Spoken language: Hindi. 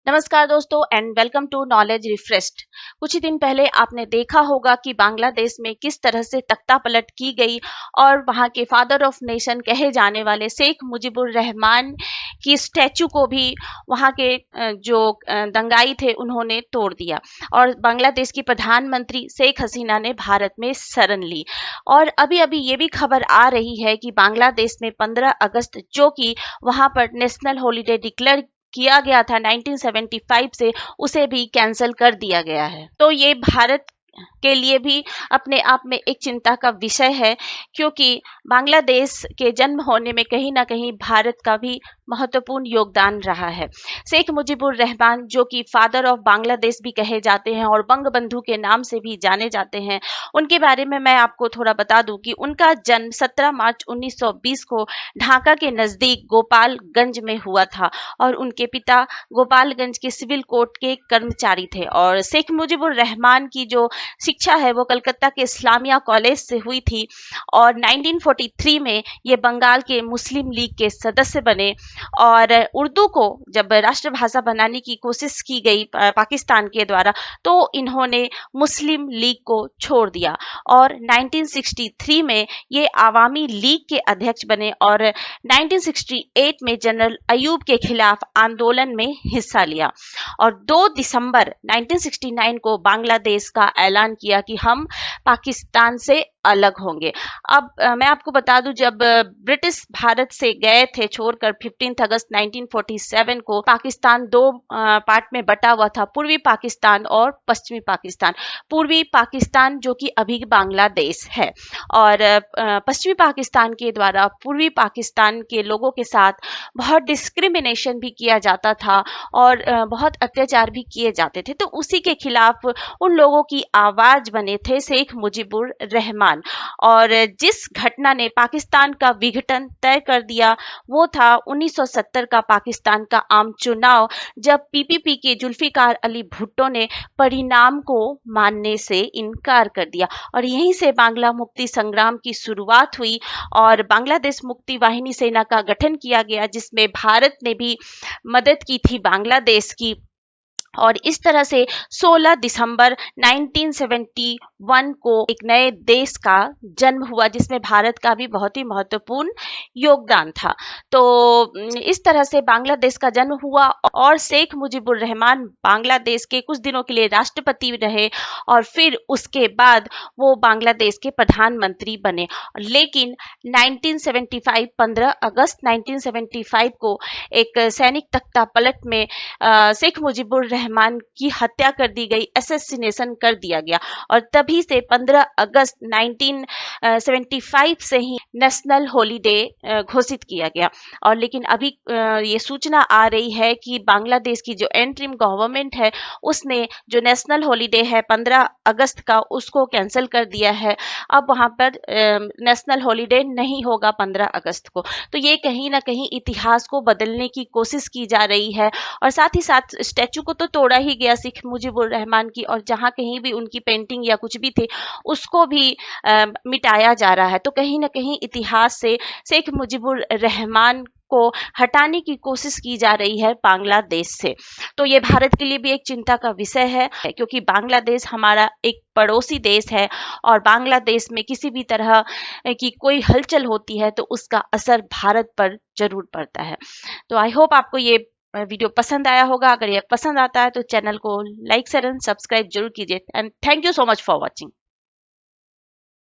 नमस्कार दोस्तों and welcome to knowledge refreshed. कुछ ही दिन पहले आपने देखा होगा कि बांग्लादेश में किस तरह से तख्ता पलट की गई और वहां के फादर ऑफ नेशन कहे जाने वाले शेख मुजीबुर रहमान की स्टैचू को भी वहां के जो दंगाई थे उन्होंने तोड़ दिया और बांग्लादेश की प्रधानमंत्री शेख हसीना ने भारत में शरण ली। और अभी अभी ये भी खबर आ रही है कि बांग्लादेश में 15 अगस्त जो कि वहां पर नेशनल हॉलीडे डिक्लेयर किया गया था 1975 से, उसे भी कैंसिल कर दिया गया है। तो ये भारत के लिए भी अपने आप में एक चिंता का विषय है, क्योंकि बांग्लादेश के जन्म होने में कहीं ना कहीं भारत का भी महत्वपूर्ण योगदान रहा है। शेख मुजीबुर रहमान जो कि फादर ऑफ बांग्लादेश भी कहे जाते हैं और बंगबंधु के नाम से भी जाने जाते हैं, उनके बारे में मैं आपको थोड़ा बता दूं कि उनका जन्म 17 मार्च 1920 को ढाका के नजदीक गोपालगंज में हुआ था और उनके पिता गोपालगंज के सिविल कोर्ट के कर्मचारी थे। और शेख मुजीबुर रहमान की जो शिक्षा है वो कलकत्ता के इस्लामिया कॉलेज से हुई थी और 1943 में ये बंगाल के मुस्लिम लीग के सदस्य बने। और उर्दू को जब राष्ट्रभाषा बनाने की कोशिश की गई पाकिस्तान के द्वारा, तो इन्होंने मुस्लिम लीग को छोड़ दिया और 1963 में ये आवामी लीग के अध्यक्ष बने और 1968 में जनरल अयूब के खिलाफ आंदोलन में हिस्सा लिया और 2 दिसंबर 1969 को बांग्लादेश का ऐलान किया कि हम पाकिस्तान से अलग होंगे। अब मैं आपको बता दूं, जब ब्रिटिश भारत से गए थे छोड़कर 15 अगस्त 1947 को, पाकिस्तान 2 पार्ट में बटा हुआ था, पूर्वी पाकिस्तान और पश्चिमी पाकिस्तान। पूर्वी पाकिस्तान जो कि अभी बांग्लादेश है और पश्चिमी पाकिस्तान के द्वारा पूर्वी पाकिस्तान के लोगों के साथ बहुत डिस्क्रिमिनेशन भी किया जाता था और बहुत अत्याचार भी किए जाते थे। तो उसी के खिलाफ उन लोगों की आवाज बने थे शेख मुजीबुर रहमान। और जिस घटना ने पाकिस्तान का विघटन तय कर दिया वो था 1970 का पाकिस्तान का आम चुनाव, जब पीपीपी के जुल्फिकार अली भुट्टो ने परिणाम को मानने से इनकार कर दिया और यहीं से बांग्ला मुक्ति संग्राम की शुरुआत हुई और बांग्लादेश मुक्ति वाहिनी सेना का गठन किया गया, जिसमें भारत ने भी मदद की थी बांग्लादेश की। और इस तरह से 16 दिसंबर 1971 को एक नए देश का जन्म हुआ, जिसमें भारत का भी बहुत ही महत्वपूर्ण योगदान था। तो इस तरह से बांग्लादेश का जन्म हुआ और शेख मुजीबुर रहमान बांग्लादेश के कुछ दिनों के लिए राष्ट्रपति रहे और फिर उसके बाद वो बांग्लादेश के प्रधानमंत्री बने। लेकिन 1975 15 अगस्त 1975 को एक सैनिक तख्ता पलट में शेख मुजीबुर रहमान की हत्या कर दी गई, असैसिनेशन कर दिया गया और तभी से 15 अगस्त 1975 से ही नेशनल हॉलीडे घोषित किया गया। और लेकिन अभी ये सूचना आ रही है कि बांग्लादेश की जो एंट्रिम गवर्नमेंट है उसने जो नेशनल हॉलीडे है 15 अगस्त का, उसको कैंसिल कर दिया है। अब वहां पर नेशनल हॉलीडे नहीं होगा 15 अगस्त को। तो ये कहीं ना कहीं इतिहास को बदलने की कोशिश की जा रही है और साथ ही साथ स्टैचू को तो तोड़ा ही गया शेख मुजीबुर रहमान की, और जहां कहीं भी उनकी पेंटिंग या कुछ भी थे उसको भी मिटाया जा रहा है। तो कहीं ना कहीं इतिहास से शेख मुजीबुर रहमान को हटाने की कोशिश की जा रही है बांग्लादेश से। तो ये भारत के लिए भी एक चिंता का विषय है, क्योंकि बांग्लादेश हमारा एक पड़ोसी देश है और बांग्लादेश में किसी भी तरह की कोई हलचल होती है तो उसका असर भारत पर जरूर पड़ता है। तो आई होप आपको ये वीडियो पसंद आया होगा। अगर ये पसंद आता है तो चैनल को लाइक शेयर एंड सब्सक्राइब जरूर कीजिए and thank you so much for watching.